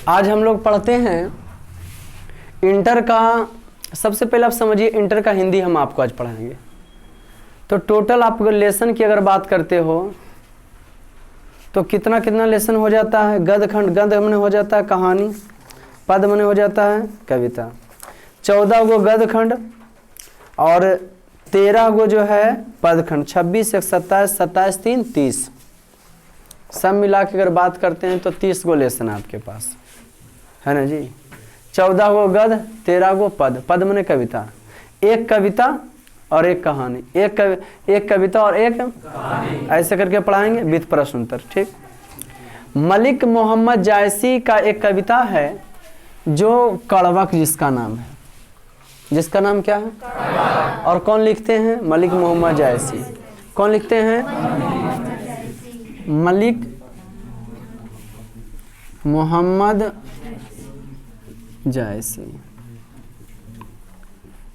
आज हम लोग पढ़ते हैं इंटर का। सबसे पहले आप समझिए, इंटर का हिंदी हम आपको आज पढ़ाएंगे। तो टोटल आप लेसन की अगर बात करते हो तो कितना कितना लेसन हो जाता है। गद्य खंड, गद्य में हो जाता है कहानी, पद में हो जाता है कविता। 14 गो गद्य खंड और 13 गो जो है पद खंड। 26 1 27 27 3 30, सब मिला के अगर बात करते हैं तो 30 गो लेसन आपके पास है ना जी। 14 गो गद्य, 13 गो पद। पद मने कविता, एक कविता और एक कहानी, एक कविता और एक कहानी, ऐसे करके पढ़ाएंगे विद प्रश्न उत्तर। ठीक। मलिक मोहम्मद जायसी का एक कविता है जो कड़वक जिसका नाम है। जिसका नाम क्या है? और कौन लिखते हैं? मलिक मोहम्मद जायसी। कौन लिखते हैं? मलिक मोहम्मद जायसी।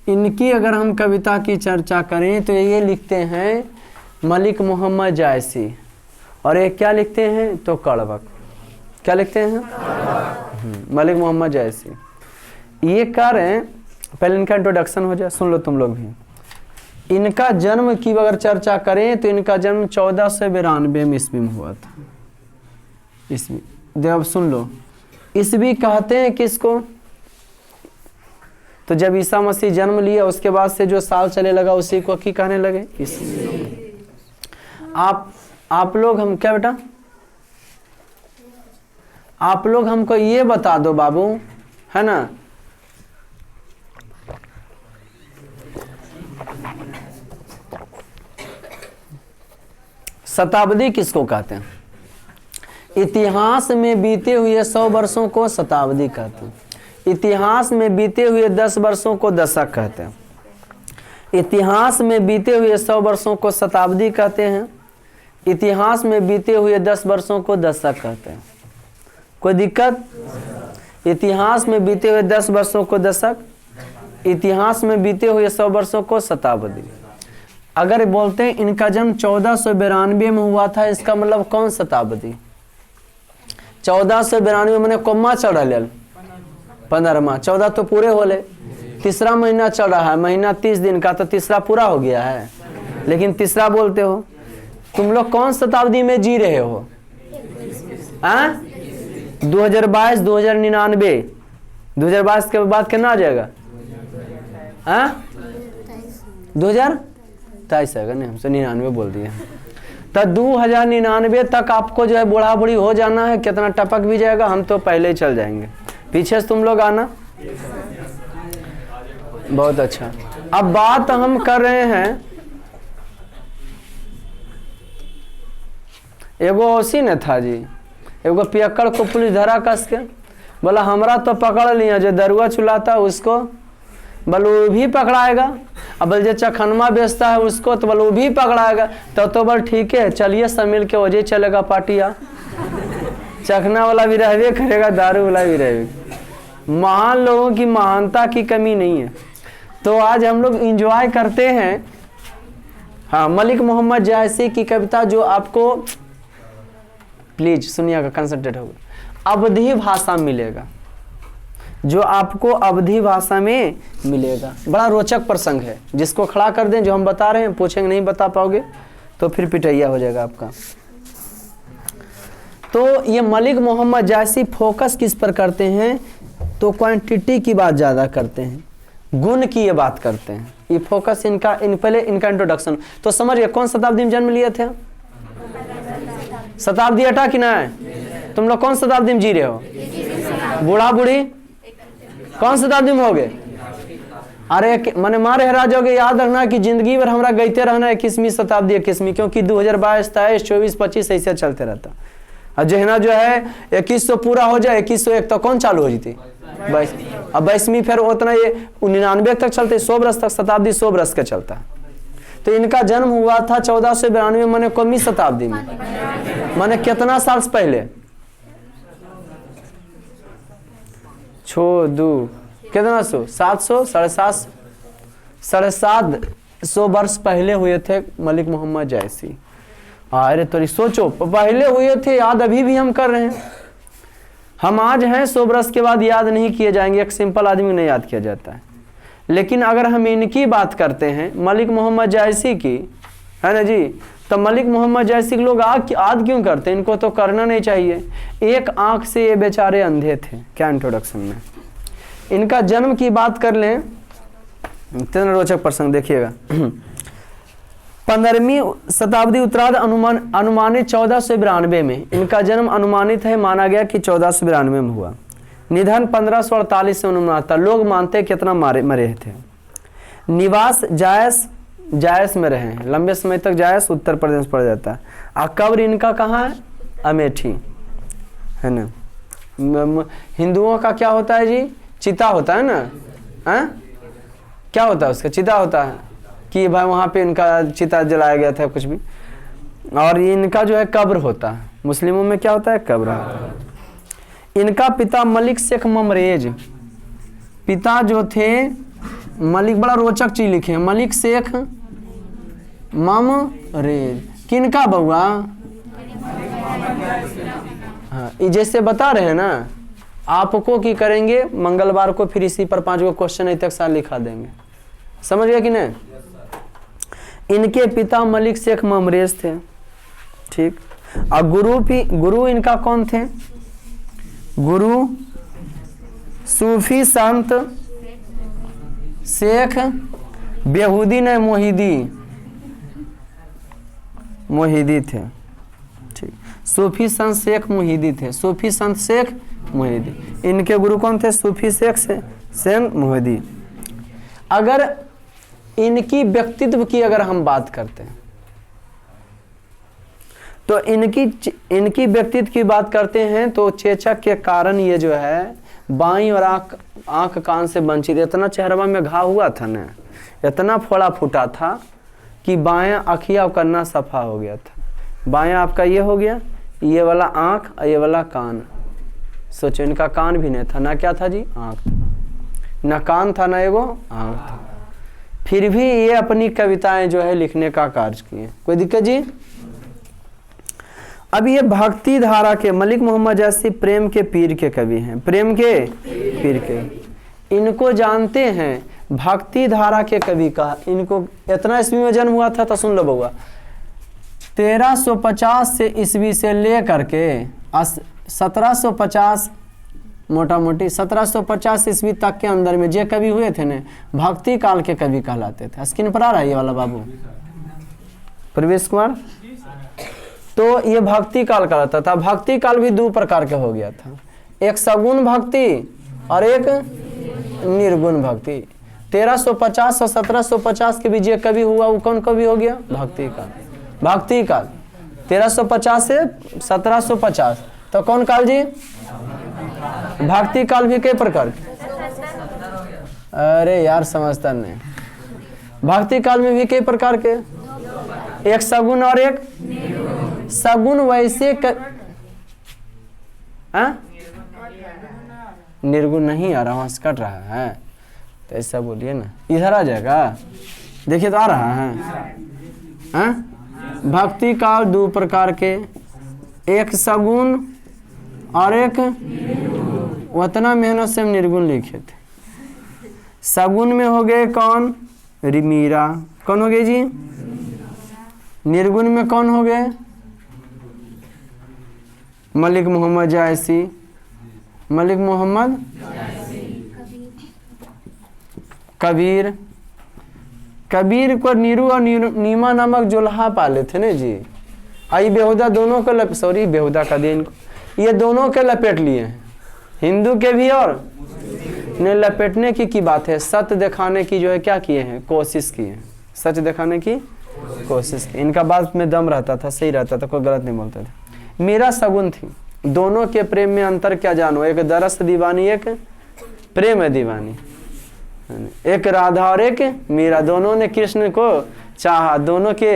इनकी अगर हम कविता की चर्चा करें तो ये लिखते हैं मलिक मोहम्मद जायसी, और ये क्या लिखते हैं तो कड़वक। क्या लिखते हैं? मलिक मोहम्मद जायसी। ये कर हैं, पहले इनका इंट्रोडक्शन हो जाए, सुन लो तुम लोग भी। इनका जन्म की अगर चर्चा करें तो इनका जन्म 1492 ईस्वी में हुआ था। ईस्वी, अब सुन लो, ईस्वी कहते हैं किसको? तो जब ईसा मसीह जन्म लिया उसके बाद से जो साल चले लगा उसी को की कहने लगे ईस्वी। आप लोग हम क्या बेटा, आप लोग हमको ये बता दो बाबू, है ना, शताब्दी किसको कहते हैं? इतिहास में बीते हुए 100 वर्षों को शताब्दी कहते हैं। इतिहास में बीते हुए 10 वर्षों को दशक कहते हैं। इतिहास में बीते हुए 100 वर्षों को शताब्दी कहते हैं। इतिहास में बीते हुए 10 वर्षों को दशक कहते हैं। कोई दिक्कत? इतिहास में बीते हुए 10 वर्षों को दशक, इतिहास में बीते हुए 100 वर्षों को शताब्दी। अगर बोलते हैं इनका जन्म 1492 में हुआ था, इसका मतलब कौन शताब्दी? 1492 मैंने कोमा चढ़ लिया 15वां, 14 तो पूरे हो ले, तीसरा महीना चल रहा है, महीना 30 दिन का, तो तीसरा पूरा हो गया है, लेकिन तीसरा बोलते हो। तुम लोग कौन शताब्दी में जी रहे हो? 2022, 2099, 2022 के बाद कितना आ जाएगा? 2023 आएगा, नहीं हमसे 99 बोल दिया। तो 2099 तक आपको जो है बूढ़ा बूढ़ी हो जाना है। कितना टपक भी जाएगा, हम तो पहले ही चल जाएंगे। पीछे से तुम लोग आना। बहुत अच्छा। अब बात हम कर रहे हैं, एगो औसी ने था जी, एगो पियक्कड़ को पुलिस धरा कस के, बोला हमरा तो पकड़ लिया, जो दरुआ चुलाता उसको बोल वो भी पकड़ाएगा, अब जो चखनमा बेचता है उसको तो बोल वो भी पकड़ाएगा। तो बोल ठीक है, चलिए सब मिल के वजह चलेगा पार्टिया। चखना वाला भी रहवे करेगा, दारू वाला भी रहेगा। महान लोगों की महानता की कमी नहीं है। तो आज हम लोग एंजॉय करते हैं। हाँ, मलिक मोहम्मद जायसी की कविता जो आपको, प्लीज सुनिएगा, कंसंट्रेट होगा, अवधी भाषा मिलेगा, जो आपको अवधी भाषा में मिलेगा। बड़ा रोचक प्रसंग है, जिसको खड़ा कर दें, जो हम बता रहे हैं, पूछेंगे नहीं बता पाओगे तो फिर पिटैया हो जाएगा आपका। तो ये मलिक मोहम्मद जायसी फोकस किस पर करते हैं? तो क्वांटिटी की बात ज़्यादा करते हैं, गुण की ये बात करते हैं। ये फोकस इनका, पहले इनका इंट्रोडक्शन तो समझिए। कौन शताब्दी में जन्म लिए थे? शताब्दी हटा कि ना है? तुम लोग कौन शताब्दी में जी रहे हो? बूढ़ा बूढ़ी कौन शताब्दी में हो गए? अरे मैंने मारे हरा जाओगे। याद रखना कि जिंदगी भर हमारा गईते रहना 21वीं शताब्दी 21वीं, क्योंकि 2022, 23, 24, 25 ऐसे चलते रहता। और जहना जो है 2100 पूरा हो जाए, 2101 तक कौन चालू हो जाती? 22। अब 22वीं फिर उतना ये 99 तक चलते, 100 वर्ष तक शताब्दी 100 वर्ष का चलता है। तो इनका जन्म हुआ था 1492 माने कौन शताब्दी में? माने कितना साल से पहले? कितना 100? 700, 750, 750 वर्ष पहले हुए थे मलिक मोहम्मद जायसी। अरे तो सोचो, पहले हुए थे, याद अभी भी हम कर रहे हैं। हम आज हैं 100 बरस के बाद याद नहीं किए जाएंगे, एक सिंपल आदमी नहीं याद किया जाता है। लेकिन अगर हम इनकी बात करते हैं, मलिक मोहम्मद जायसी की, है ना जी, तो मलिक मोहम्मद जायसी के लोग याद क्यों करते हैं? इनको तो करना नहीं चाहिए। एक आंख से ये बेचारे अंधे थे। क्या इंट्रोडक्शन में इनका जन्म की बात कर लें, इतना रोचक प्रसंग देखिएगा। 15वीं शताब्दी उत्तरार्ध अनुमानित 1492 में इनका जन्म अनुमानित है, माना गया कि 1492 में हुआ। निधन 1548 से अनुमानित था। लोग मानते कितना मरे थे। निवास जायस में रहे हैं लंबे समय तक। जायस उत्तर प्रदेश पड़ जाता है। और कब्र इनका कहाँ है? अमेठी, है ना। हिंदुओं का क्या होता है जी? चिता होता है ना, है? क्या होता है उसका? चिता होता है कि भाई वहाँ पे इनका चिता जलाया गया था कुछ भी। और इनका जो है कब्र होता है। मुस्लिमों में क्या होता है? कब्र होता है। इनका पिता मलिक शेख ममरेज, पिता जो थे मलिक, बड़ा रोचक चीज लिखे हैं, मलिक शेख ममरेज। किनका बउआ? हाँ, जैसे बता रहे हैं ना आपको की करेंगे मंगलवार को, फिर इसी पर 5 क्वेश्चन तक साल लिखा देंगे। समझ गया कि नहीं? इनके पिता मलिक शेख ममरेज थे, ठीक। और गुरु इनका कौन थे? गुरु सूफी संत शेख बेहूदी ने मोहिदी थे, ठीक। सूफी संत शेख मोहिदी थे। सूफी संत शेख मोहिदी, इनके गुरु कौन थे? सूफी शेख मोहिदी। अगर इनकी व्यक्तित्व की अगर हम बात करते हैं तो इनकी व्यक्तित्व की बात करते हैं तो चेचक के कारण ये जो है बाईं और आंख कान से वंचित। इतना चेहरा में घाव हुआ था ना, इतना फोड़ा फूटा था कि बायां अखिया करना सफा हो गया था। बायां आपका ये हो गया, ये वाला आंख और ये वाला कान। सोचो इनका कान भी नहीं था ना, क्या था जी? आंख था ना, कान था ना, एगो आंख था। फिर भी ये अपनी कविताएं जो है लिखने का कार्य किए। कोई दिक्कत जी? अब ये भक्ति धारा के मलिक मोहम्मद जायसी प्रेम के पीर के कवि हैं। प्रेम के पीर के, इनको जानते हैं भक्ति धारा के कवि का। इनको इतना ईस्वी में जन्म हुआ था तो सुन लो बउआ, 1350 से ईस्वी से लेकर के 1750 मोटा मोटी 1750 ईस्वी तक के अंदर में जे कवि हुए थे ने भक्ति काल के कवि कहलाते थे। स्क्रीन पर आ रहा है ये वाला बाबू प्रवेश कुमार। तो ये भक्ति काल कहलाता था। भक्ति काल भी 2 प्रकार के हो गया था, एक सगुण भक्ति और एक निर्गुण भक्ति। 1350 और 1750 के बीच जे कवि हुआ वो कौन कवि हो गया? भक्ति काल। भक्ति काल 1350 से 1750 तो कौन काल जी? भक्ति काल भी कई प्रकार के? अरे यार समझता नहीं। भक्ति काल में भी कई प्रकार के, एक सगुण और एक सगुण। वैसे निर्गुण नहीं आ रहा, वहां से कट रहा है तो ऐसा बोलिए ना, इधर आ जाएगा। देखिए तो आ रहा है। भक्ति काल 2 प्रकार के, एक सगुण और एक उतना मेहनत से हम निर्गुण लिखे थे। सगुण में हो गए कौन? मीरा। कौन हो गए जी? निर्गुण में कौन हो गए? मलिक मोहम्मद जायसी। मलिक मोहम्मद कबीर। कबीर को नीरू और नीमा नामक जुल्हा पाले थे ना जी। आई बेहुदा दोनों को बेहुदा का दिन ये दोनों के लपेट लिए हैं, हिंदू के भी और ने लपेटने की बात है। सत्य दिखाने की जो है क्या किए हैं? कोशिश की है। सच दिखाने की कोशिश की। इनका बात में दम रहता था, सही रहता था, कोई गलत नहीं बोलता था। मीरा सगुन थी। दोनों के प्रेम में अंतर क्या जानो? एक दरस दीवानी, एक प्रेम दीवानी। एक राधा और एक मीरा, दोनों ने कृष्ण को चाहा। दोनों के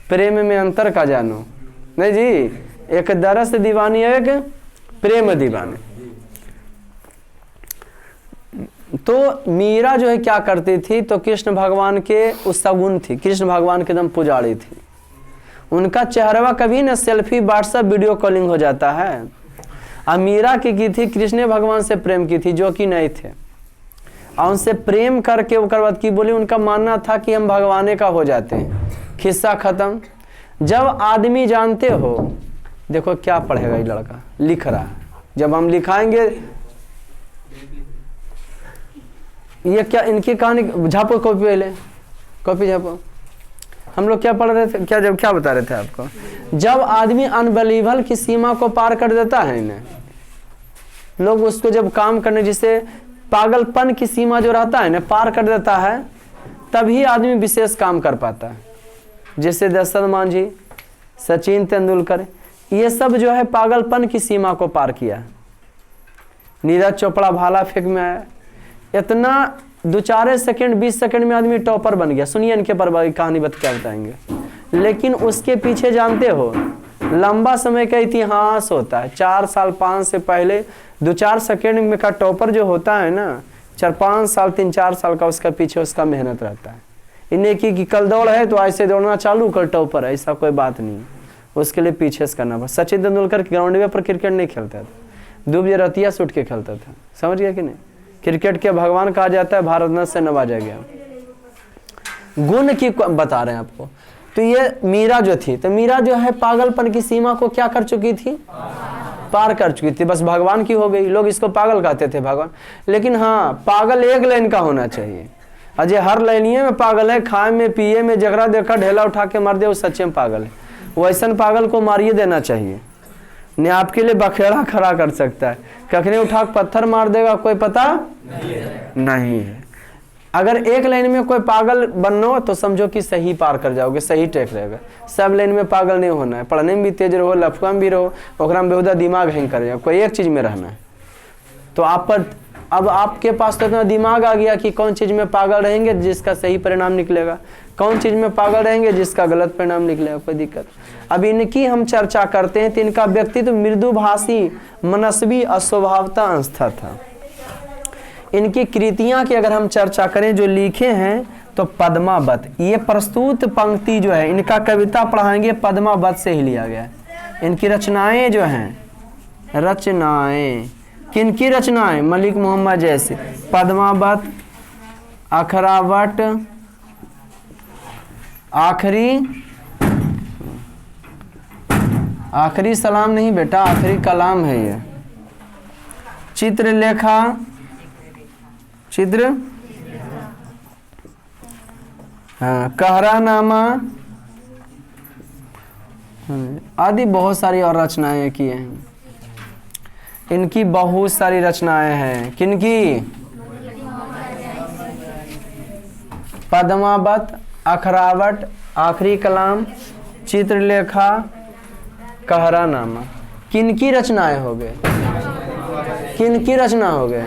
प्रेम में अंतर का जानो नहीं जी। एक दरस दीवानी, एक प्रेम दीवानी। तो मीरा जो है क्या करती थी? तो कृष्ण भगवान के उस सगुन थी, कृष्ण भगवान के एकदम पुजारी थी। उनका चेहरा कभी ना सेल्फी व्हाट्सएप वीडियो कॉलिंग हो जाता है अब मीरा की थी कृष्ण भगवान से प्रेम की थी जो कि नहीं थे, और उनसे प्रेम करके उसके बाद की बोली उनका मानना था कि हम भगवाने का हो जाते हैं। किस्सा खत्म। जब आदमी जानते हो, देखो क्या पढ़ेगा ये लड़का लिख रहा है, जब हम लिखाएंगे ये क्या इनकी कहानी झापो कॉपी पहले कॉपी झापो। हम लोग क्या पढ़ रहे थे, क्या बता रहे थे आपको, जब आदमी अनबिलीवल की सीमा को पार कर देता है ना, लोग उसको जब काम करने जिसे पागलपन की सीमा जो रहता है ना पार कर देता है, तभी आदमी विशेष काम कर पाता है। जैसे दशरथ मांझी, सचिन तेंदुलकर, ये सब जो है पागलपन की सीमा को पार किया। नीरज चोपड़ा भाला फेंक में आया, इतना 2-4 सेकंड 20 सेकंड में आदमी टॉपर बन गया। सुनिए इनके पर कहानी क्या बताएंगे, लेकिन उसके पीछे जानते हो लंबा समय का इतिहास होता है। 4 साल 5 से पहले 2-4 सेकंड में का टॉपर जो होता है ना, 4-5 साल 3-4 साल का उसका पीछे उसका मेहनत रहता है। इन्हें कि कल दौड़ है तो ऐसे दौड़ना चालू कर टॉपर है, ऐसा कोई बात नहीं, उसके लिए पीछे से करना। सचिन तेंदुलकर ग्राउंड में पर क्रिकेट नहीं खेलता था, दूब रतिया सूट के खेलता था, समझ गया कि नहीं। क्रिकेट के भगवान कहा जाता है, भारत रत्न से नवाजा गया। गुण की बता रहे हैं आपको। तो ये मीरा जो थी, तो मीरा जो है पागलपन की सीमा को क्या कर चुकी थी, पार कर चुकी थी, बस भगवान की हो गई। लोग इसको पागल कहते थे भगवान, लेकिन हाँ पागल एक लाइन का होना चाहिए। अजय हर लाइनिए में पागल है, खाए में पिए में, जगरा देखा ढेला उठा के मार दे वो सच्चे में पागल है। वैसन पागल को मारिए देना चाहिए, ने आपके लिए बखेड़ा खड़ा कर सकता है, कखने उठा पत्थर मार देगा कोई पता नहीं है। अगर एक लाइन में कोई पागल बनना तो समझो कि सही पार कर जाओगे, सही ट्रैक रहेगा। सब लाइन में पागल नहीं होना है, पढ़ने में भी तेज रहो, लफुआ में भी रहो, ओकरा में बेहुदा दिमाग हैंग कर जाए, कोई एक चीज में रहना है। तो आप पर अब आपके पास तो इतना दिमाग आ गया कि कौन चीज में पागल रहेंगे जिसका सही परिणाम निकलेगा, कौन चीज में पागल रहेंगे जिसका गलत परिणाम निकलेगा, कोई दिक्कत। अब इनकी हम चर्चा करते हैं तो इनका व्यक्तित्व मृदुभाषी, मनस्वी, अस्वभावता अंस्था था। इनकी कृतियां की अगर हम चर्चा करें जो लिखे हैं तो पद्मावत, ये प्रस्तुत पंक्ति जो है इनका कविता पढ़ाएंगे पद्मावत से ही लिया गया है। इनकी रचनाएं जो हैं, रचनाएं किनकी रचनाएं, मलिक मोहम्मद जैसे, पद्मावत, अखरावट, आखिरी सलाम नहीं बेटा, आखिरी कलाम है ये, चित्रलेखा, चित्र हाँ, कहरानामा आदि बहुत सारी और रचनाएं की हैं। इनकी बहुत सारी रचनाएं हैं, किनकी, पद्मावत, अखरावट, आखिरी कलाम, चित्रलेखा, कहरानामा। किनकी रचनाएं हो गए, किनकी रचना हो गए।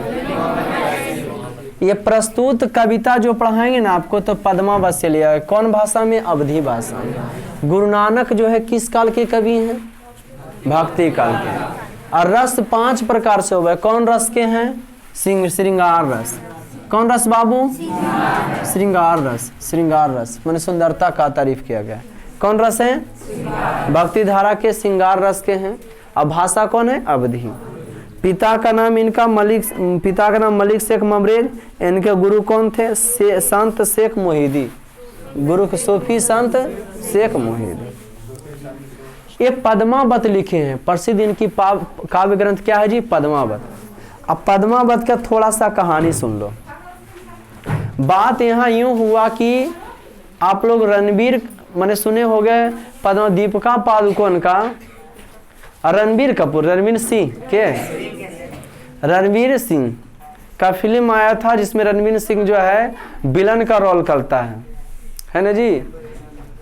ये प्रस्तुत कविता जो पढ़ाएंगे ना आपको तो पद्मावत से लिया है। कौन भाषा में, अवधी भाषा में। गुरु नानक जो है किस काल के कवि हैं, भक्ति काल के। और रस 5 प्रकार से हो गए, कौन रस के हैं, श्रृंगार रस। कौन रस बाबू, श्रृंगार रस। श्रृंगार रस माने सुंदरता का तारीफ किया गया। कौन रस है, भक्ति धारा के श्रृंगार रस के हैं। अब भाषा कौन है, अवधी। पिता का नाम इनका मलिक शेख ममरेज। इनके गुरु कौन थे, संत शेख मोहिदी। गुरु के सूफी संत शेख मोहिदी। ये पद्मावत लिखे हैं, प्रसिद्ध इनकी काव्य ग्रंथ क्या है जी, पद्मावत। अब पद्मावत का थोड़ा सा कहानी सुन लो। बात यहाँ यूं हुआ कि आप लोग रणबीर मैंने सुने हो गए, दीपिका पादुकोण का, रणबीर कपूर, रणबीर सिंह के, रणबीर सिंह का फिल्म आया था जिसमें रणबीर सिंह जो है विलन का रोल करता है ना जी।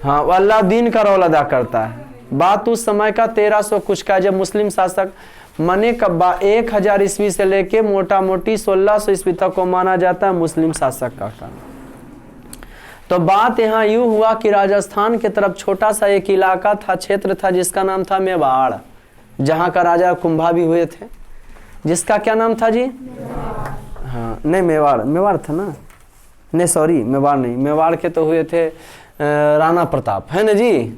हाँ, वो अलाउद्दीन का रोल अदा करता है। बात उस समय का 1300 कुछ का, जब मुस्लिम शासक मने कब्बा 1000 ईस्वी से लेके मोटा मोटी 1600 ईस्वी तक को माना जाता है मुस्लिम शासक का काम। तो बात यहाँ यूं हुआ कि राजस्थान के तरफ छोटा सा एक इलाका था, क्षेत्र था जिसका नाम था मेवाड़, जहाँ का राजा कुंभा भी हुए थे। जिसका क्या नाम था जी, हाँ नहीं मेवाड़ था ना, नहीं सॉरी मेवाड़ नहीं, मेवाड़ के तो हुए थे राणा प्रताप, है ना जी।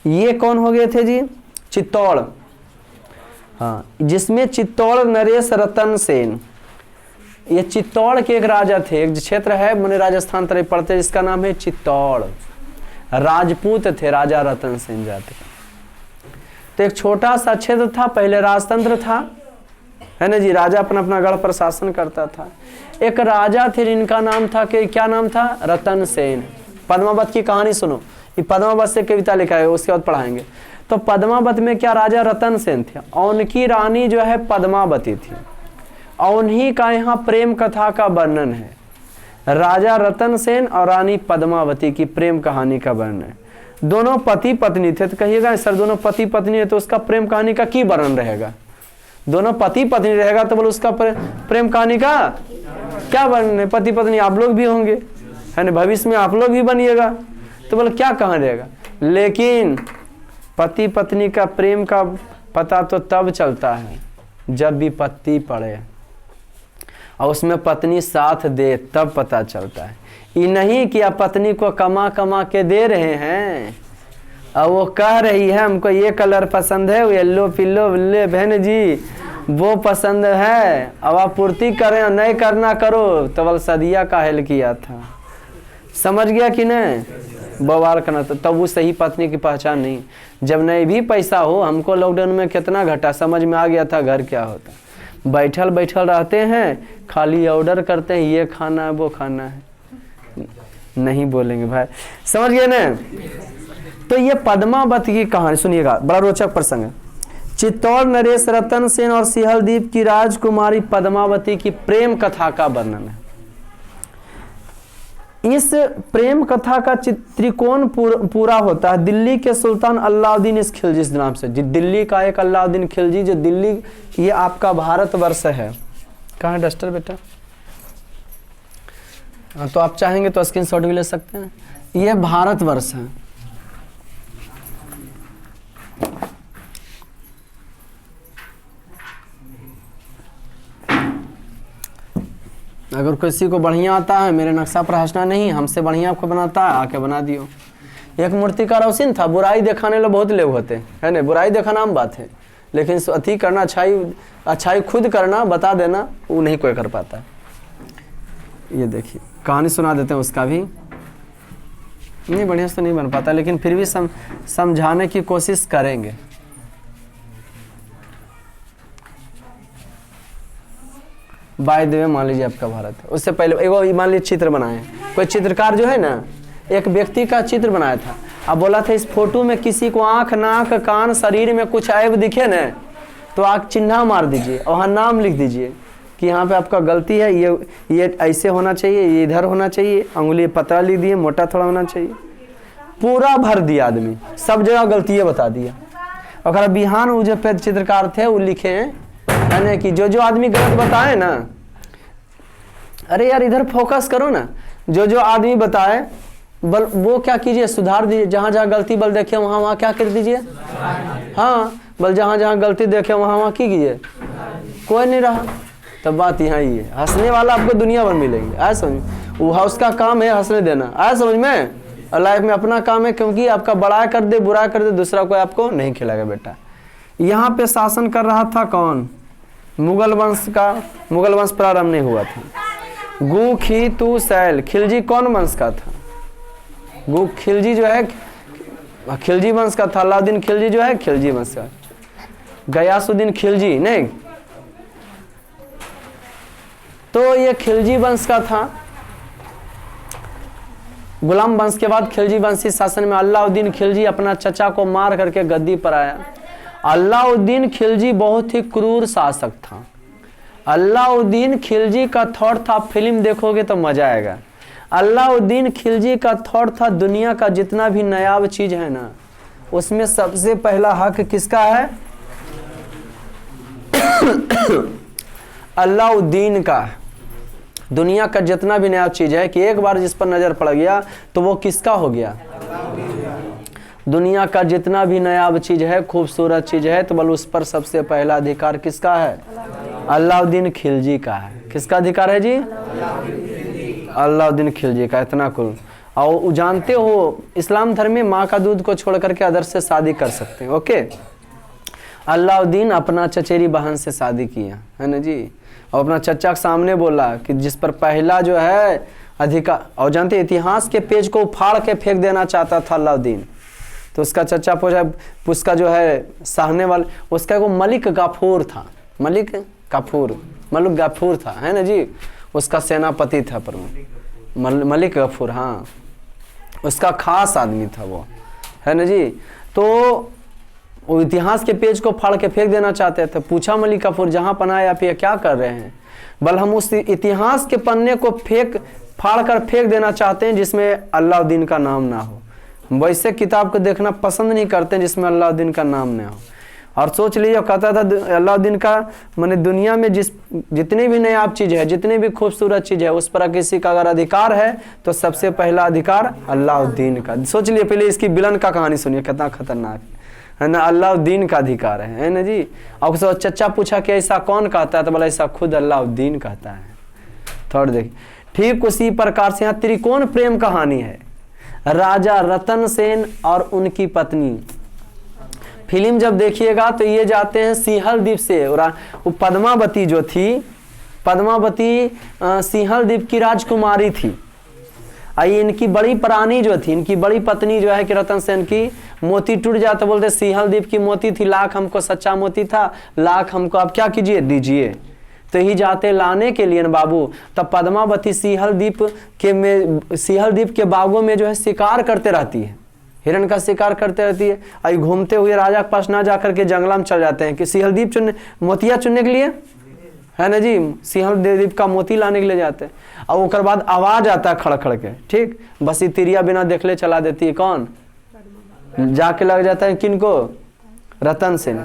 ये कौन हो गए थे जी, चित्तौड़। हाँ, जिसमें चित्तौड़ नरेश रतन सेन, ये चित्तौड़ के एक राजा थे। एक क्षेत्र है मैंने राजस्थान तरफ पड़ते, जिसका नाम है चित्तौड़। राजपूत थे, राजा रतन सेन जाति। तो एक छोटा सा क्षेत्र था, पहले राजतंत्र था, है ना जी। राजा अपना अपना गढ़ पर शासन करता था। एक राजा थे जिनका नाम था, कि क्या नाम था, रतन सेन। पद्मावत की कहानी सुनो, ये पद्मावत से कविता लिखा है, उसके बाद पढ़ाएंगे। तो पद्मावत में क्या राजा रतन सेन थे, और उनकी रानी जो है पद्मावती थी, और उन्हीं का यहाँ प्रेम कथा का वर्णन है। राजा रतन सेन और रानी पद्मावती की प्रेम कहानी का वर्णन है। दोनों पति पत्नी थे। तो कहिएगा सर दोनों पति पत्नी है तो उसका प्रेम कहानी का की वर्णन रहेगा? दोनों पति पत्नी रहेगा तो बोलो उसका प्रेम कहानी का क्या वर्णन है? पति पत्नी आप लोग भी होंगे, है ना, भविष्य में आप लोग भी बनिएगा, तो बोलो क्या कहाँ रहेगा? लेकिन पति पत्नी का प्रेम का पता तो तब चलता है जब विपत्ति पड़े और उसमें पत्नी साथ दे, तब पता चलता है। ये नहीं कि आप पत्नी को कमा कमा के दे रहे हैं और वो कह रही है हमको ये कलर पसंद है, येलो पिल्लो बिल्ले बहन जी वो पसंद है, अब आप पूर्ति करें और नहीं करना करो, तो बल सदिया का हेल किया था। समझ गया कि नहीं? बवाल करना तो तब वो सही पत्नी की पहचान नहीं। जब नहीं भी पैसा हो, हमको लॉकडाउन में कितना घटा समझ में आ गया था घर क्या होता। बैठल बैठल रहते हैं, खाली ऑर्डर करते हैं, ये खाना है वो खाना है, नहीं बोलेंगे भाई, समझ गए ना? तो ये पद्मावत की कहानी सुनिएगा, बड़ा रोचक प्रसंग है। चित्तौड़ नरेश रतन सेन और सिहलदीप की राजकुमारी पद्मावती की प्रेम कथा का वर्णन है। इस प्रेम कथा का त्रिकोण पूरा होता है दिल्ली के सुल्तान अलाउद्दीन इस खिलजी नाम से। दिल्ली का एक अलाउद्दीन खिलजी, जो दिल्ली ये आपका भारतवर्ष है। कहाँ है डस्टर बेटा? तो आप चाहेंगे तो स्क्रीनशॉट भी ले सकते हैं। ये भारतवर्ष है। अगर किसी को बढ़िया आता है, मेरे नक्शा पर हंसना नहीं, हमसे बढ़िया आपको बनाता है, आके बना दियो। एक मूर्तिकार औसिन था, बुराई दिखाने वाले बहुत लोग होते हैं ना, बुराई दिखाना आम बात है, लेकिन अति करना, अच्छाई खुद करना, बता देना, वो नहीं कोई कर पाता। ये देखिए कहानी सुना देते हैं उसका भी। नहीं बढ़िया से नहीं बन पाता, लेकिन फिर भी समझाने की कोशिश करेंगे। बाय द वे मान लीजिए आपका भारत है, उससे पहले एगो मान लीजिए चित्र बनाए, कोई चित्रकार जो है ना एक व्यक्ति का चित्र बनाया था। अब बोला था इस फोटो में किसी को आंख नाक कान शरीर में कुछ ऐब दिखे ना तो आप चिन्ह मार दीजिए और वहाँ नाम लिख दीजिए कि यहाँ पे आपका गलती है, ये ऐसे होना चाहिए, ये इधर होना चाहिए, अंगुली पतला लिख दिए, मोटा थोड़ा होना चाहिए। पूरा भर दिया आदमी, सब जगह गलती बता दिया। और बिहान वो जो चित्रकार थे वो लिखे है कि जो आदमी गलत बताए ना, अरे यार इधर फोकस करो ना, जो आदमी बताए बल वो क्या कीजिए, सुधार दीजिए। जहाँ जहाँ गलती बल देखे वहाँ क्या कर दीजिए, हाँ बल जहाँ जहाँ गलती देखे वहाँ की कीजिए। कोई नहीं रहा, तब बात यहाँ ही है। हंसने वाला आपको दुनिया भर मिलेंगे, आया समझ? वो उसका काम है हंसने देना, आया समझ में? और लाइफ में अपना काम है, क्योंकि आपका बड़ा कर दे बुरा कर दे दूसरा कोई आपको नहीं खिलाएगा बेटा। यहाँ पे शासन कर रहा था कौन? मुगल वंश का। मुगल वंश प्रारंभ नहीं हुआ था। गु खी तू सैल, खिलजी कौन वंश का था? गु खिलजी जो है खिलजी वंश का था। अलाउद्दीन खिलजी जो है खिलजी वंश का। गयासुद्दीन खिलजी नहीं, तो ये खिलजी वंश का था। गुलाम वंश के बाद खिलजी वंशी शासन में अलाउद्दीन खिलजी अपना चचा को मार करके गद्दी पर आया। अलाउद्दीन खिलजी बहुत ही क्रूर शासक था। अलाउद्दीन खिलजी का थॉट था, फिल्म देखोगे तो मजा आएगा। अलाउद्दीन खिलजी का थॉट था दुनिया का जितना भी नायाब चीज है ना, उसमें सबसे पहला हक किसका है? अलाउद्दीन का। दुनिया का जितना भी नायाब चीज है कि एक बार जिस पर नजर पड़ गया तो वो किसका हो गया? दुनिया का जितना भी नायाब चीज है, खूबसूरत चीज है, तो बल उस पर सबसे पहला अधिकार किसका है? अलाउद्दीन खिलजी का है। किसका अधिकार है जी? अलाउद्दीन खिलजी का। इतना कुल। और जानते हो इस्लाम धर्म में माँ का दूध को छोड़ करके अदर से शादी कर सकते हैं, ओके। अलाउद्दीन अपना चचेरी बहन से शादी किया, है ना जी, और अपना चचा के सामने बोला कि जिस पर पहला जो है अधिकार, और जानते इतिहास के पेज को उफाड़ के फेंक देना चाहता था अलाउद्दीन। तो उसका चचा पूछा, उसका जो है साहने वाले, उसका वो मलिक गाफूर था, मलिक गाफूर था, है ना जी, उसका सेनापति था प्रमुख मलिक गफूर, हाँ उसका खास आदमी था वो, है ना जी। तो वो इतिहास के पेज को फाड़ के फेंक देना चाहते थे। पूछा मलिक गफूर, जहाँ पनाहे आप ये क्या कर रहे हैं? बल हम उस इतिहास के पन्ने को फाड़ कर फेंक देना चाहते हैं जिसमें अलाउद्दीन का नाम ना हो। वैसे किताब को देखना पसंद नहीं करते जिसमें अलाउद्दीन का नाम ना हो। और सोच लीजिए, कहता था अलाउद्दीन का माने दुनिया में जितनी भी नायाब चीज़ है, जितनी भी खूबसूरत चीज़ है, उस पर किसी का अगर अधिकार है तो सबसे पहला अधिकार अलाउद्दीन का। सोच लिए, पहले इसकी विलन का कहानी सुनिए, कितना खतरनाक है ना। अलाउद्दीन का अधिकार है ना जी। और उसको चचा पूछा कि ऐसा कौन कहता है, तो बोला ऐसा खुद अलाउद्दीन कहता है। थोड़ा देखिए, ठीक उसी प्रकार से यहाँ त्रिकोण प्रेम कहानी है, राजा रतन सेन और उनकी पत्नी। फिल्म जब देखिएगा तो ये जाते हैं सिंहल द्वीप से, वो पद्मावती जो थी, पद्मावती सिंहल द्वीप की राजकुमारी थी। आई इनकी बड़ी प्राणी जो थी, इनकी बड़ी पत्नी जो है कि रतन सेन की, मोती टूट जाता, बोलते सिंहल द्वीप की मोती थी, लाख हमको सच्चा मोती था, लाख हमको आप क्या कीजिए दीजिए। तो ही जाते लाने के लिए न बाबू। तब पद्मावती सिंहल द्वीप के बागों में जो है शिकार करते रहती है, हिरण का शिकार करते रहती है। आई घूमते हुए राजा के पास ना जाकर के जंगला में चल जाते हैं कि सिंहल द्वीप चुनने, मोतिया चुनने के लिए, है ना जी, सिंहल द्वीप का मोती लाने के लिए जाते हैं। और उसके बाद आवाज आता है खड़खड़ के, ठीक, बस तिरिया बिना देखले चला देती है, कौन जाके लग जाता है किनको, रतन सेन।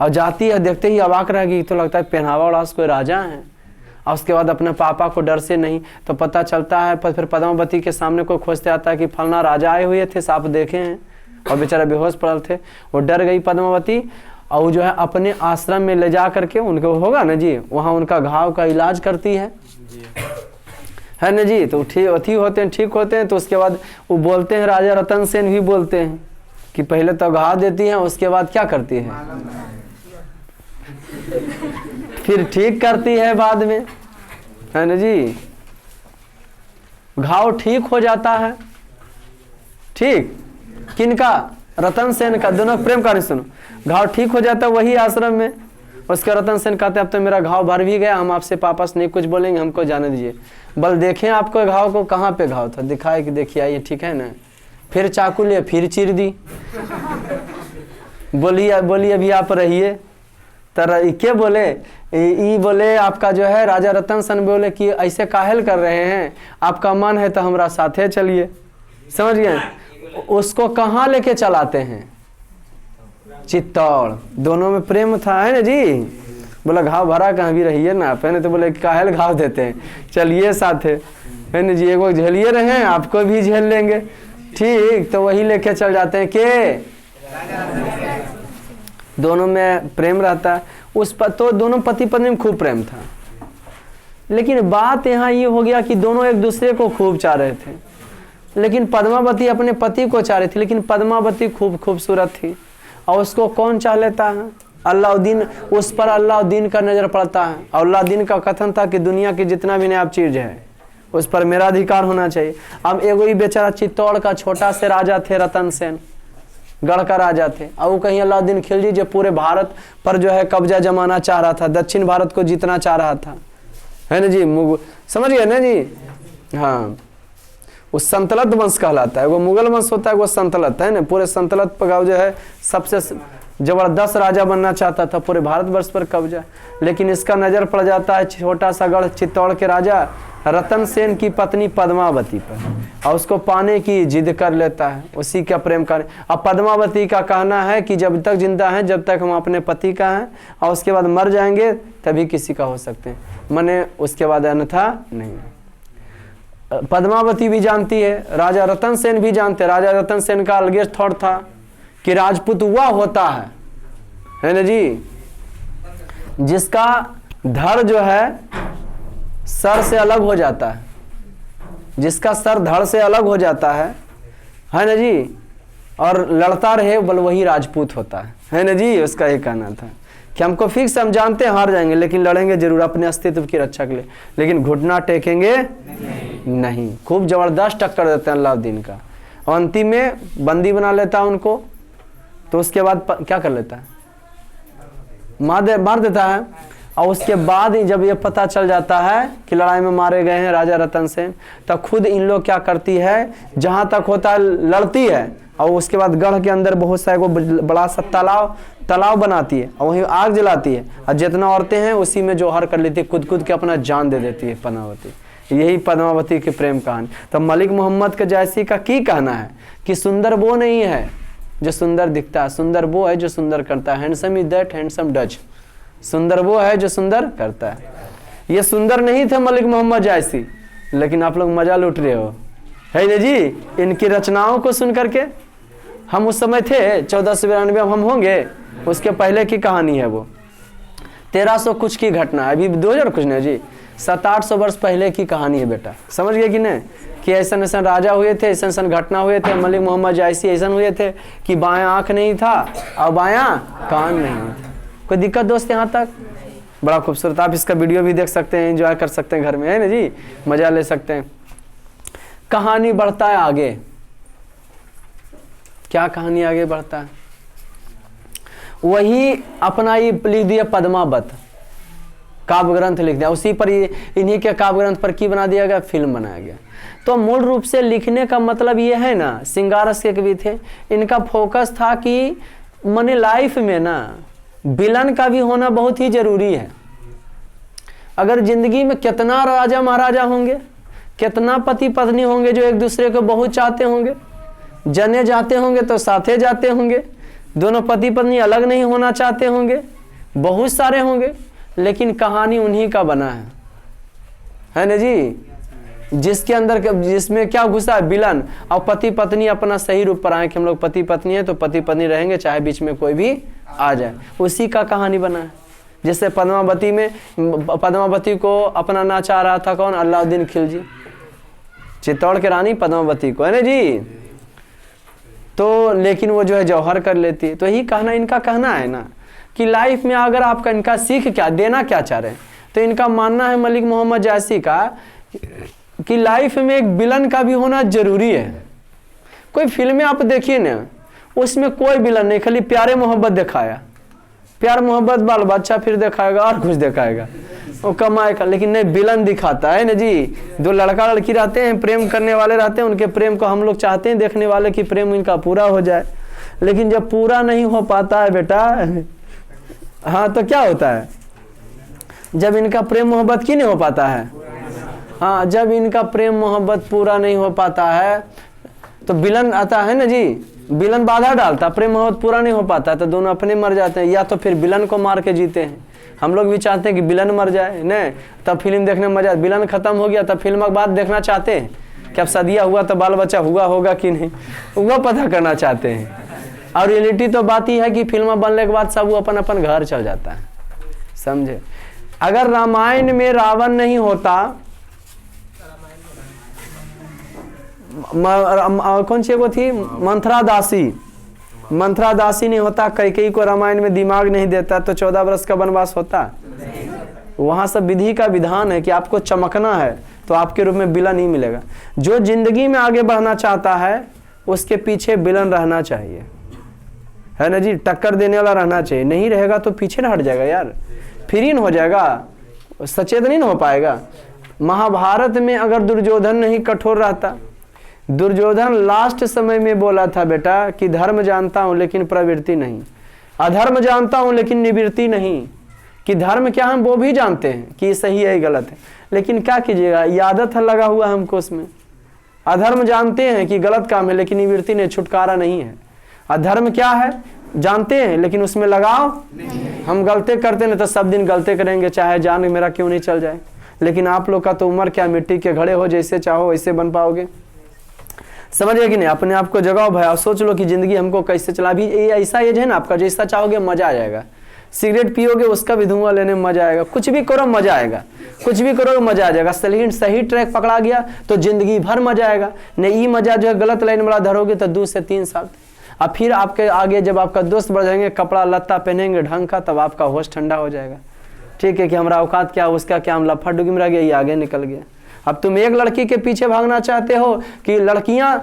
और जाती है, देखते ही अवाक रह गई, तो लगता है पहनावा उड़ास कोई राजा है। और उसके बाद अपने पापा को डर से नहीं, तो पता चलता है, पर फिर पद्मावती के सामने कोई खोजते आता है कि फलना राजा आए हुए थे, सांप देखे हैं, और बेचारा बेहोश पड़ल थे। वो डर गई पद्मावती, और वो जो है अपने आश्रम में ले जा करके, उनको होगा ना जी, वहाँ उनका घाव का इलाज करती है ना जी। तो ठीक होते हैं, ठीक होते हैं। तो उसके बाद वो बोलते हैं, राजा रतन सेन भी बोलते हैं कि पहले तो घाव देती हैं, उसके बाद क्या करती है, फिर ठीक करती है बाद में, है ना जी। घाव ठीक हो जाता है, ठीक, किनका, रतन सेन का। दोनों प्रेम कहानी सुनो। घाव ठीक हो जाता है वही आश्रम में। उसके रतन सेन कहते हैं अब तो मेरा घाव भर भी गया, हम आपसे वापस नहीं कुछ बोलेंगे, हमको जाने दीजिए। बल देखें आपको घाव को, कहाँ पे घाव था, दिखाए कि देखिए आइए, ठीक है ना। फिर चाकू लिए, फिर चीर दी, बोलिए अभी आप रहिए। तर क्या बोले, ई बोले आपका जो है राजा रतन सेन बोले कि ऐसे काहेल कर रहे हैं, आपका मन है तो हमारा साथे चलिए, समझ गए। उसको कहाँ लेके चलाते हैं, चित्तौड़। दोनों में प्रेम था, है ना जी। बोला घाव भरा कहाँ भी रहिए ना, पहले तो बोले काहेल घाव देते हैं, चलिए साथे, है ना जी, एगो झेलिए रहे हैं, आपको भी झेल लेंगे, ठीक। तो वही लेके चल जाते हैं के दोनों में प्रेम रहता है। उस पर तो दोनों पति पत्नी में खूब प्रेम था। लेकिन बात यहाँ ये हो गया कि दोनों एक दूसरे को खूब चाह रहे थे, लेकिन पद्मावती अपने पति को चाह रही थी। लेकिन पद्मावती खूब खूबसूरत थी, और उसको कौन चाह लेता है, अलाउद्दीन। उस पर अलाउद्दीन का नजर पड़ता है, और अलाउद्दीन का कथन था कि दुनिया की जितना भी नायाब चीज है उस पर मेरा अधिकार होना चाहिए। अब एगो ही बेचारा चित्तौड़ का छोटा से राजा थे, रतन सेन गढ़ का राजा थे, और वो कहीं अलाउद्दीन खिलजी जो पूरे भारत पर जो है कब्जा जमाना चाह रहा था, दक्षिण भारत को जीतना चाह रहा था, है ना जी, समझ गए ना जी। हाँ, वो संतलत वंश कहलाता है, वो मुगल वंश होता है, वो संतलत है ना। पूरे संतलत पर जो है सबसे जबरदस्त राजा बनना चाहता था, पूरे भारतवर्ष पर कब्जा। लेकिन इसका नजर पड़ जाता है छोटा सा गढ़ चित्तौड़ के राजा रतन सेन की पत्नी पद्मावती पर, और उसको पाने की जिद कर लेता है, उसी का प्रेम कर। अब पद्मावती का कहना है कि जब तक जिंदा हैं, जब तक हम अपने पति का हैं, और उसके बाद मर जाएंगे तभी किसी का हो सकते हैं, मने उसके बाद अन्यथा नहीं। पद्मावती भी जानती है, राजा रतन सेन भी जानते। राजा रतन सेन का अलग थॉट था कि राजपूत वह होता है ना जी, जिसका धड़ जो है सर से अलग हो जाता है, जिसका सर धड़ से अलग हो जाता है ना जी, और लड़ता रहे बल वही राजपूत होता है ना जी। उसका ये कहना था कि हमको फिक्स, हम जानते हैं हार जाएंगे लेकिन लड़ेंगे जरूर अपने अस्तित्व की रक्षा के लिए, लेकिन घुटना टेकेंगे नहीं। खूब जबरदस्त टक्कर देते हैं अलाउद्दीन का, और अंतिम में बंदी बना लेता है उनको। तो उसके बाद क्या कर लेता है, मार देता है। और उसके बाद जब ये पता चल जाता है कि लड़ाई में मारे गए हैं राजा रतन सेन, तब खुद इन लोग क्या करती है, जहां तक होता है लड़ती है, और उसके बाद गढ़ के अंदर बहुत सा बड़ा सा तालाब बनाती है और वहीं आग जलाती है, और जितना औरतें हैं उसी में जौहर कर लेती है, खुद के अपना जान दे देती है पद्मावती। यही पद्मावती की प्रेम कहानी। तो मलिक मोहम्मद के जैसी का की कहना है कि सुंदर वो नहीं है जो सुंदर दिखता है, सुंदर वो है जो सुंदर करता है। Handsome is that handsome Dutch. सुंदर वो है जो सुंदर करता है। ये सुंदर नहीं थे मलिक मोहम्मद जैसी, लेकिन आप लोग मजा लूट रहे हो, है ना जी। इनकी रचनाओं को सुन करके हम उस समय थे 1492, अब हम होंगे, उसके पहले की कहानी है वो। 1300 कुछ की घटना है, अभी 2000 कुछ नहीं जी, 700-800 वर्ष पहले की कहानी है बेटा। समझ गए कि नहीं, कि ऐसा राजा हुए थे, ऐसा घटना हुए थे। मलिक मोहम्मद जैसी ऐसा हुए थे कि बायां आंख नहीं था और बायां कान नहीं था। कोई दिक्कत दोस्त यहाँ तक? बड़ा खूबसूरत। आप इसका वीडियो भी देख सकते हैं, एंजॉय कर सकते हैं घर में, है ना जी, मजा ले सकते हैं। कहानी बढ़ता है आगे। क्या कहानी आगे बढ़ता है? वही अपना ही लिख दिया पद्मावत, काव्य ग्रंथ लिख दिया, उसी पर इन्हीं के काव्य ग्रंथ पर की बना दिया गया, फिल्म बनाया गया। तो मूल रूप से लिखने का मतलब ये है ना, सिंगारस के कवि थे, इनका फोकस था कि मने लाइफ में ना विलन का भी होना बहुत ही जरूरी है। अगर जिंदगी में कितना राजा महाराजा होंगे, कितना पति पत्नी होंगे जो एक दूसरे को बहुत चाहते होंगे, जने जाते होंगे तो साथे जाते होंगे, दोनों पति पत्नी अलग नहीं होना चाहते होंगे, बहुत सारे होंगे, लेकिन कहानी उन्हीं का बना है ना जी। जिसके अंदर, जिसमें क्या घुसा है, विलन, और पति पत्नी अपना सही रूप पर आए कि हम लोग पति पत्नी है तो पति पत्नी रहेंगे, चाहे बीच में कोई भी आ जाए, उसी का कहानी बना है। जैसे पद्मावती में पद्मावती को अपना ना चाह रहा था कौन, अलाउद्दीन खिलजी, चित्तौड़ के रानी पद्मावती को, है ना जी। तो लेकिन वो जो है जौहर कर लेती है। तो यही कहना, इनका कहना है ना कि लाइफ में अगर आपका, इनका सीख क्या देना क्या चाह रहे हैं, तो इनका मानना है मलिक मोहम्मद जैसी का कि लाइफ में एक विलन का भी होना जरूरी है। कोई फिल्में आप देखिए ना, उसमें कोई विलन नहीं, खाली प्यारे मोहब्बत दिखाया, प्यार मोहब्बत बाल बच्चा, फिर दिखाएगा और कुछ दिखाएगा, वो कमाएगा, लेकिन नहीं विलन दिखाता है ना जी। दो लड़का लड़की रहते हैं, प्रेम करने वाले रहते हैं, उनके प्रेम को हम लोग चाहते हैं देखने वाले कि प्रेम इनका पूरा हो जाए, लेकिन जब पूरा नहीं हो पाता है बेटा, हाँ, तो क्या होता है, जब इनका प्रेम मोहब्बत क्यों नहीं हो पाता है, हाँ, जब इनका प्रेम मोहब्बत पूरा नहीं हो पाता है तो विलन आता है ना जी, विलन बाधा डालता, प्रेम मोहब्बत पूरा नहीं हो पाता तो दोनों अपने मर जाते हैं, या तो फिर विलन को मार के जीते हैं। हम लोग भी चाहते हैं कि विलन मर जाए, नहीं तब फिल्म देखने में मजा, विलन खत्म हो गया तब फिल्म के बाद देखना चाहते हैं कि अब शादियाँ हुआ तो बाल बच्चा हुआ होगा कि नहीं, वो पता करना चाहते हैं। और रियलिटी तो बात ही है कि फिल्म बनने के बाद सब वो अपन अपन घर चल जाता है, समझे। अगर रामायण में रावण नहीं होता, कौन सी वो थी, मंथरा दासी नहीं होता, कैकेयी को रामायण में दिमाग नहीं देता तो 14 वर्ष का वनवास होता। वहां सब विधि का विधान है कि आपको चमकना है तो आपके रूप में विलन ही मिलेगा। जो जिंदगी में आगे बढ़ना चाहता है उसके पीछे विलन रहना चाहिए, है ना जी, टक्कर देने वाला रहना चाहिए। नहीं रहेगा तो पीछे न हट जाएगा यार, फिर हो जाएगा, सचेत नहीं हो पाएगा। महाभारत में अगर दुर्योधन नहीं कठोर रहता, दुर्योधन लास्ट समय में बोला था बेटा कि धर्म जानता हूं लेकिन प्रवृत्ति नहीं, अधर्म जानता हूं लेकिन निवृत्ति नहीं, कि धर्म क्या हम वो भी जानते हैं कि सही है गलत है, लेकिन क्या कीजिएगा, ये आदत है लगा हुआ हमको उसमें। अधर्म जानते हैं कि गलत काम है लेकिन निवृत्ति नहीं, छुटकारा नहीं है। अधर्म क्या है जानते हैं लेकिन उसमें लगाओ, हम गलते करते नहीं तो सब दिन गलते करेंगे, चाहे जान मेरा क्यों नहीं चल जाए। लेकिन आप लोग का तो उम्र क्या, मिट्टी के घड़े हो, जैसे चाहो वैसे बन पाओगे, समझ गए कि नहीं। अपने आप को जगाओ भाई और सोच लो कि जिंदगी हमको कैसे चला। अभी ये ऐसा एज है ना आपका, जैसा चाहोगे मजा आ जाएगा। सिगरेट पियोगे उसका भी धुआं लेने में मजा आएगा, कुछ भी करो मजा आएगा, कुछ भी करो मजा आ जाएगा। सही ट्रैक पकड़ा गया तो जिंदगी भर मजा आएगा। नहीं मजा जो है गलत लाइन वाला धरोगे तो 2 से 3 साल। अब फिर आपके आगे जब आपका दोस्त बढ़ जाएंगे, कपड़ा लत्ता पहनेंगे ढंग का, तब आपका होश ठंडा हो जाएगा। ठीक है कि हमारा औकात क्या, उसका क्या, हम लफा डुगी में रह गया, ये आगे निकल गया। अब तुम एक लड़की के पीछे भागना चाहते हो कि लड़कियां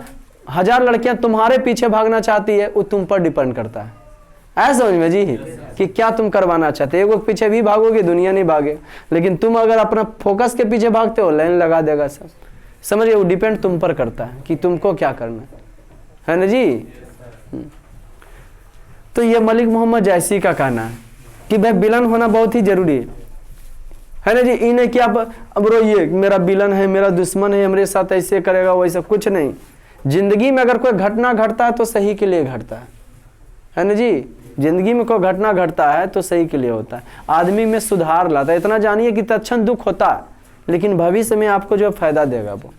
1000 लड़कियां तुम्हारे पीछे भागना चाहती है, वो तुम पर डिपेंड करता है। ऐसा समझ में जी कि क्या तुम करवाना चाहते हो। एक पीछे भी भागोगे दुनिया नहीं भागे, लेकिन तुम अगर अपना फोकस के पीछे भागते हो लाइन लगा देगा सब। समझिए, वो डिपेंड तुम पर करता है कि तुमको क्या करना है ना जी। तो ये मलिक मोहम्मद जैसी का कहना है कि भाई विलन होना बहुत ही जरूरी है ना जी। इन्हें क्या अब रोइए मेरा विलन है, मेरा दुश्मन है, मेरे साथ ऐसे करेगा वैसे, कुछ नहीं। जिंदगी में अगर कोई घटना घटता है तो सही के लिए घटता है ना जी। जिंदगी में कोई घटना घटता है तो सही के लिए होता है, आदमी में सुधार लाता है। इतना जानिए कि तत्क्षण दुख होता है, लेकिन भविष्य में आपको जो फायदा देगा वो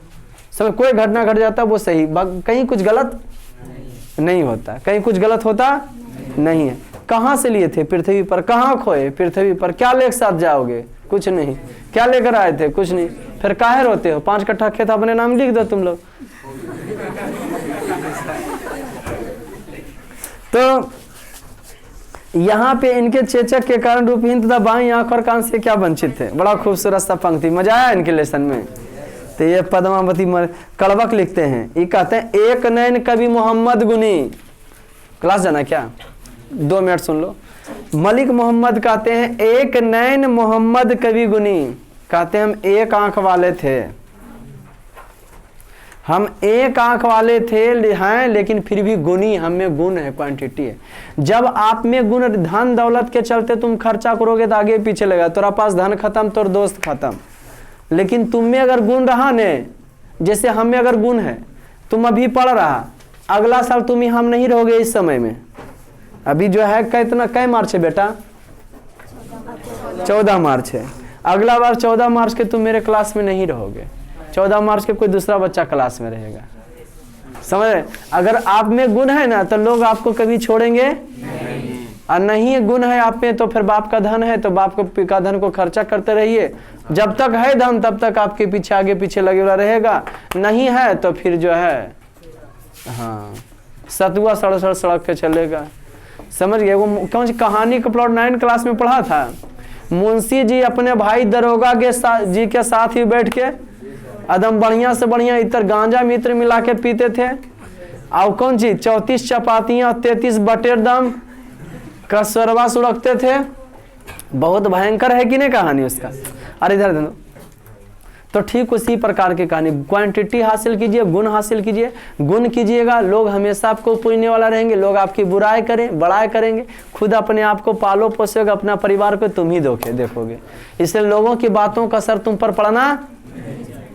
समय। कोई घटना घट जाता है वो सही, कहीं कुछ गलत नहीं होता, कहीं कुछ गलत होता नहीं है। कहाँ से लिए थे पृथ्वी पर, कहाँ खोए पृथ्वी पर, क्या लेकर साथ जाओगे, कुछ नहीं। क्या लेकर आए थे, कुछ नहीं। फिर काहे रोते हो, 5 कट्ठा खेत अपने नाम लिख दो तुम लोग। तो यहाँ पे इनके चेचक के कारण रूपहीन तथा बाईं आंख और कान से क्या वंचित थे। बड़ा खूबसूरत सा पंक्ति, मजा आया इनके लेसन में। तो ये पद्मावती कड़बक लिखते हैं, ये कहते हैं एक नैन कवि मोहम्मद गुनी। क्लास जाना क्या, 2 मिनट सुन लो। मलिक मोहम्मद कहते हैं एक नैन मोहम्मद कवि गुनी, कहते हैं हम एक आंख वाले थे, हम एक आंख वाले थे हैं, लेकिन फिर भी गुनी, हम में गुण है, क्वांटिटी है। जब आप में गुण, धन दौलत के चलते तुम खर्चा करोगे तो आगे पीछे लगेगा, तेरा पास धन खत्म तो दोस्त खत्म। लेकिन तुम में अगर गुण रहा ने, जैसे हम में अगर गुण है, तुम अभी पढ़ रहा, अगला साल तुम ही हम नहीं रहोगे इस समय में। अभी जो है कितना, कै मार्च है बेटा, 14 मार्च है। अगला बार 14 मार्च के तुम मेरे क्लास में नहीं रहोगे, 14 मार्च के कोई दूसरा बच्चा क्लास में रहेगा। समझ रहे? अगर आप में गुण है ना तो लोग आपको कभी छोड़ेंगे नहीं। और नहीं गुण है आप में तो फिर बाप का धन है तो बाप का धन को खर्चा करते रहिए। जब तक है धन तब तक आपके पीछे आगे पीछे लगे हुआ रहेगा, नहीं है तो फिर जो है हाँ सतुआ सड़ सड़क पे चलेगा। समझ गए? वो कौन सी कहानी का प्लॉट 9 क्लास में पढ़ा था। मुंशी जी अपने भाई दरोगा के जी के साथ ही बैठ के एकदम बढ़िया से बढ़िया इतर गांजा मित्र मिला के पीते थे। और कौन चीज 34 चपातियां 33 बटेर दम का सरवा सुड़कते थे। बहुत भयंकर है कि नहीं कहानी उसका। अरे इधर देखो, तो ठीक उसी प्रकार की कहानी, क्वांटिटी हासिल कीजिए, गुण हासिल कीजिए। गुण कीजिएगा, लोग हमेशा आपको पूजने वाला रहेंगे, लोग आपकी बुराई करें बड़ाई करेंगे, खुद अपने आप को पालो पोसोगे, अपना परिवार को तुम ही देखोगे। इसलिए लोगों की बातों का असर तुम पर पड़ना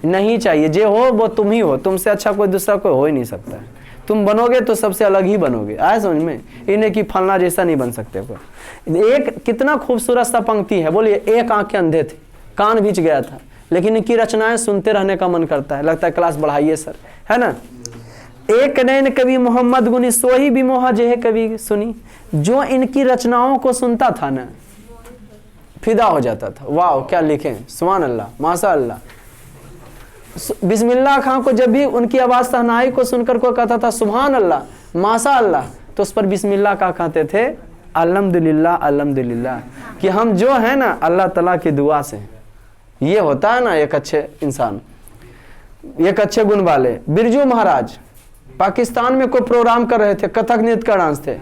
नहीं चाहिए। जो हो वो तुम ही हो, तुमसे अच्छा कोई दूसरा कोई हो ही नहीं सकता है। तुम बनोगे तो सबसे अलग ही बनोगे। आए समझ में? इन्हें कि फलना जैसा नहीं बन सकते कोई। एक कितना खूबसूरत सा पंक्ति है, बोलिए एक आंख के अंधे थे, कान बीच गया था, लेकिन इनकी रचनाएं सुनते रहने का मन करता है। लगता है क्लास बढ़ाइए सर, है ना। एक नैन कवि मोहम्मद गुनी सोही बिमोहा जेहे कवि सुनी। जो इनकी रचनाओं को सुनता था ना, फिदा हो जाता था। वाह क्या लिखे, सुभान अल्लाह, माशा अल्लाह। बिस्मिल्लाह खां को जब भी उनकी आवाज सहनाई को सुनकर को कहता था सुभान अल्लाह, माशा अल्लाह, तो उस पर बिस्मिल्लाह का कहते थे अल्हम्दुलिल्लाह अल्हम्दुलिल्लाह, कि हम जो है ना अल्लाह ताला की दुआ से। ये होता है ना एक अच्छे इंसान, एक अच्छे गुण वाले। बिरजू महाराज पाकिस्तान में कोई प्रोग्राम कर रहे थे, कथक नृत्य का डांस थे,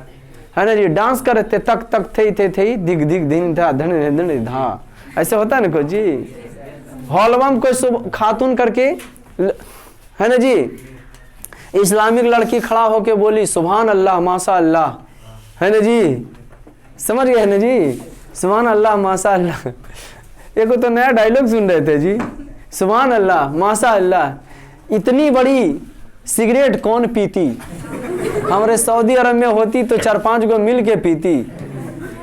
है ना जी। डांस कर रहे थे, तक तक थे दिग दिग दिन था धन धन धा, ऐसे होता है ना कोई जी। हॉलवा में कोई खातून करके, है ना जी, इस्लामिक लड़की खड़ा होके बोली सुभान अल्लाह माशा अल्लाह, है ना जी। समझ गए, है ना जी, सुभान अल्लाह माशा अल्लाह। एक तो नया डायलॉग सुन रहे थे जी, सुभान अल्लाह माशा अल्लाह। इतनी बड़ी सिगरेट कौन पीती, हमारे सऊदी अरब में होती तो 4-5 गो मिल के पीती।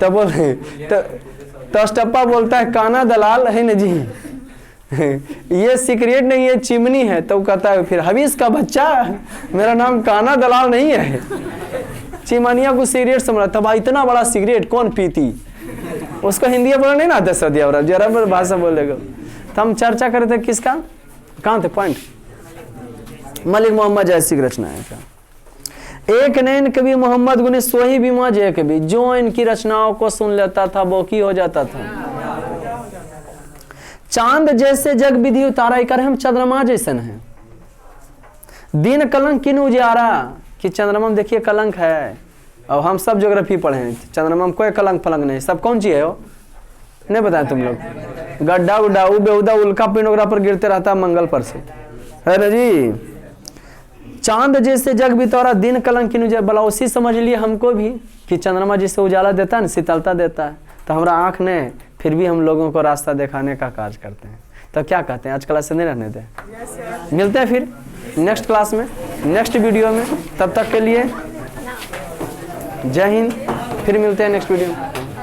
तब बोले तो स्टप्पा बोलता है काना दलाल, है ना जी, ये सिगरेट नहीं ये चिमनी है। तो कहता है फिर हबीज का बच्चा, मेरा नाम काना दलाल नहीं है, चिमनिया को सिगरेट समझ। तब इतना बड़ा सिगरेट कौन पीती, उसको हिंदी बोलना नहीं ना आता, सऊदी अरब जरा भाषा बोलेगा। तो हम चर्चा कर रहे थे किसका, कहाँ थे पॉइंट, मलिक मोहम्मद जैसी की रचना है। एक नैन कवि मोहम्मद गुनी सोही बीमा जे कवि, जो इनकी रचनाओं को सुन लेता था वो की हो जाता था। चांद जैसे जग विधि उतारा, एक हम चंद्रमा जैसन है। दिन कलंक किन उजियारा, कि चंद्रमा में देखिए कलंक है। और हम सब ज्योग्राफी पढ़े हैं, चंद्रमा में कोई कलंक फलंक नहीं। सब कौन चीज है वो नहीं बताया तुम लोग? गड्ढा उड्डा बेहुदा उल्का पिंड पर गिरते रहता है मंगल पर से, है ना जी। चांद जैसे जग बितौरा, दिन कलंक किन उजियारा, भला उसी समझ लिए हमको भी कि चंद्रमा जिससे उजाला देता है ना, शीतलता देता है, तो हमारा आँख ने फिर भी हम लोगों को रास्ता दिखाने का कार्य करते हैं। तो क्या कहते हैं, आज क्लास से नहीं रहने दें? मिलते हैं फिर नेक्स्ट क्लास में, नेक्स्ट वीडियो में। तब तक के लिए जय हिंद, फिर मिलते हैं नेक्स्ट वीडियो में।